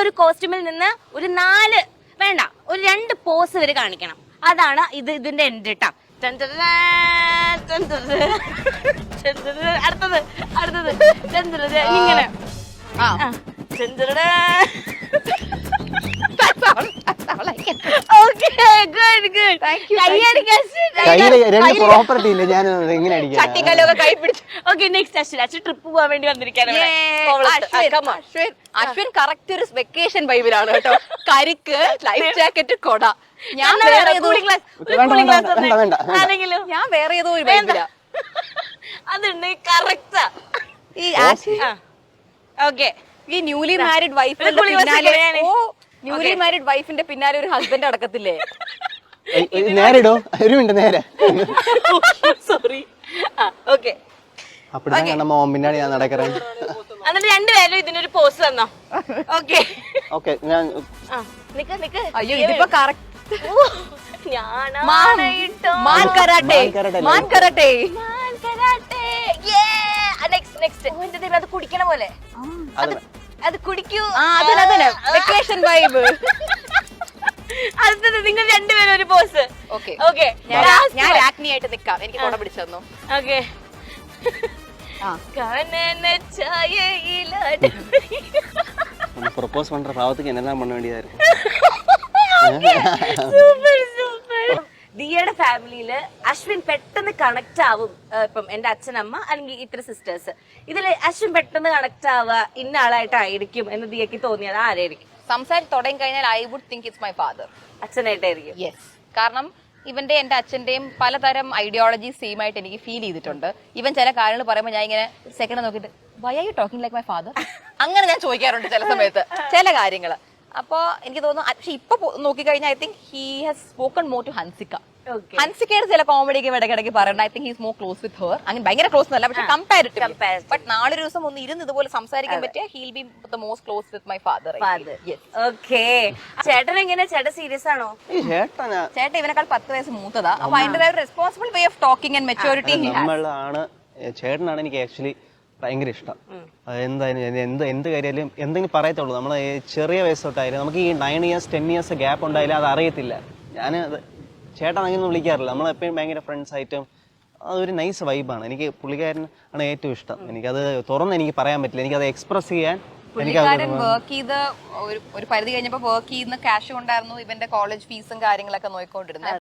ഒരു കോസ്റ്റ്യൂമിൽ നിന്ന് ഒരു 4 വേണ്ട ഒരു 2 പോസ് ഇവര് കാണിക്കണം. അതാണ് ഇതിന്റെ എൻഡ് കേട്ടോ. അടുത്തത് ഇങ്ങനെ ട്രിപ്പ് പോവാൻ വേണ്ടി വന്നിരിക്കാനാണ്. അശ്വിൻ കറക്റ്റ് ഒരു വെക്കേഷൻ വൈബിലാണ് കേട്ടോ. കരിക്ക്, ലൈഫ് ജാക്കറ്റ്, കൊട. ഞാൻ വേറെ ഏതോ ഒരു വൈബിലാ. അതുണ്ട് കറക്റ്റാ. ഈ ന്യൂലി മാരിഡ് വൈഫിന്റെ പിന്നാലെ ന്യൂലി മാരിഡ് വൈഫിന്റെ പിന്നാലെ ഒരു ഹസ്ബൻഡ് അടക്കത്തില്ലേ? നേരിടോ ഒരു മിനിറ്റ് നേരെ. സോറി. ഓക്കെ அப்படிதான் நம்ம பின்னாடி நான் நடக்கிறேன். എന്നിട്ട് രണ്ടുപേരും ഇതിനൊരു പോസ് തന്നോ? ഓക്കെ ഓക്കെ ഞാൻ നിക്ക്. അയ്യോ ഇതിപ്പോ കറക്റ്റ് അത് കുടിക്കണ പോലെ അത് കുടിക്കൂ. Vacation vibe. അടുത്തത് നിങ്ങൾ രണ്ടുപേരും ഒരു പോസ്. ഓക്കെ ഞാൻ രാജ്ഞി ആയിട്ട് നിക്കാം. എനിക്ക് കൊട പിടിച്ചു തന്നു. ഓക്കെ ப்ரொபோஸ் பண்ற பாவத்துக்கு என்னதான் பண்ண வேண்டியதா இருக்கு. ദിയയുടെ ഫാമിലിയില് അശ്വിൻ പെട്ടെന്ന് കണക്ട് ആവും. ഇപ്പം എന്റെ അച്ഛനമ്മ അല്ലെങ്കിൽ ഇത്ര സിസ്റ്റേഴ്സ്, ഇതില് അശ്വിൻ പെട്ടെന്ന് കണക്ട് ആവുക ഇന്ന ആളായിട്ടായിരിക്കും എന്ന് ദിയക്ക് തോന്നിയത് ആരായിരിക്കും? സംസാരിച്ച് തുടങ്ങി കഴിഞ്ഞാൽ I would think it's my father. അച്ഛനായിട്ടായിരിക്കും. യെസ്, കാരണം ഇവന്റെ എന്റെ അച്ഛന്റെയും പലതരം ഐഡിയോളജി സെയിം ആയിട്ട് എനിക്ക് ഫീൽ ചെയ്തിട്ടുണ്ട്. ഇവൻ ചില കാര്യങ്ങൾ പറയുമ്പോൾ ഞാൻ ഇങ്ങനെ സെക്കൻഡ് നോക്കിയിട്ട് why are you talking like my father അങ്ങനെ ഞാൻ ചോദിക്കാറുണ്ട് ചില സമയത്ത് ചില കാര്യങ്ങൾ. അപ്പൊ എനിക്ക് തോന്നുന്നു പക്ഷെ ഇപ്പൊ നോക്കിക്കഴിഞ്ഞാൽ I think he has spoken more to Hansika. ഹൻസിക്കയുടെ ചില കോമഡിക്ക് ഇടയ്ക്കിടയ്ക്ക് പറയുന്നത് I think he is more close with her. അങ്ങനെ ഭയങ്കര ക്ലോസ് എന്നല്ല, പക്ഷെ കമ്പാരിറ്റീവ്. ബട്ട് നാളെ ഒരു ദിവസം ഒന്ന് ഇരുന്ന് ഇതുപോലെ സംസാരിക്കാൻ പറ്റിയ he'll be the most close with my father. Okay. ചേട്ടൻ എങ്ങനെ? ചേട്ടൻ സീരിയസ് ആണോ? ചേട്ടൻ ഇവനേക്കാൾ 10 വയസ്സ് മൂത്തതാ. അപ്പൊ അതിന്റെ responsible way of talking and maturity നമ്മളാണ്. ചേട്ടനാണ് എനിക്ക് ആക്ച്വലി ഭയങ്കര ഇഷ്ടം. എന്തായാലും എന്ത് കാര്യമായാലും എന്തെങ്കിലും പറയത്തുള്ളൂ. നമ്മൾ ചെറിയ വയസ്സ് തൊട്ടായാലും നമുക്ക് ഈ 9 ഇയേഴ്സ് 10 ഇയേഴ്സ് ഗ്യാപ്പ് ഉണ്ടായാലും അത് അറിയത്തില്ല. ഞാൻ ചേട്ടൻ അങ്ങനെ ഒന്നും വിളിക്കാറില്ല. നമ്മളെപ്പോഴും ഭയങ്കര ഫ്രണ്ട്സ് ആയിട്ടും അതൊരു നൈസ് വൈബാണ്. എനിക്ക് പുള്ളിക്കാരൻ ആണ് ഏറ്റവും ഇഷ്ടം. എനിക്കത് തുറന്ന് എനിക്ക് പറയാൻ പറ്റില്ല. എനിക്കത് എക്സ്പ്രസ് ചെയ്യാൻ പുള്ളിക്കാരൻ വർക്ക് ചെയ്ത് ഒരു പരിധി കഴിഞ്ഞപ്പോ വർക്ക് ചെയ്യുന്ന ക്യാഷ് കൊണ്ടായിരുന്നു ഇവന്റെ കോളേജ് ഫീസും കാര്യങ്ങളൊക്കെ നോക്കിക്കൊണ്ടിരുന്നത്.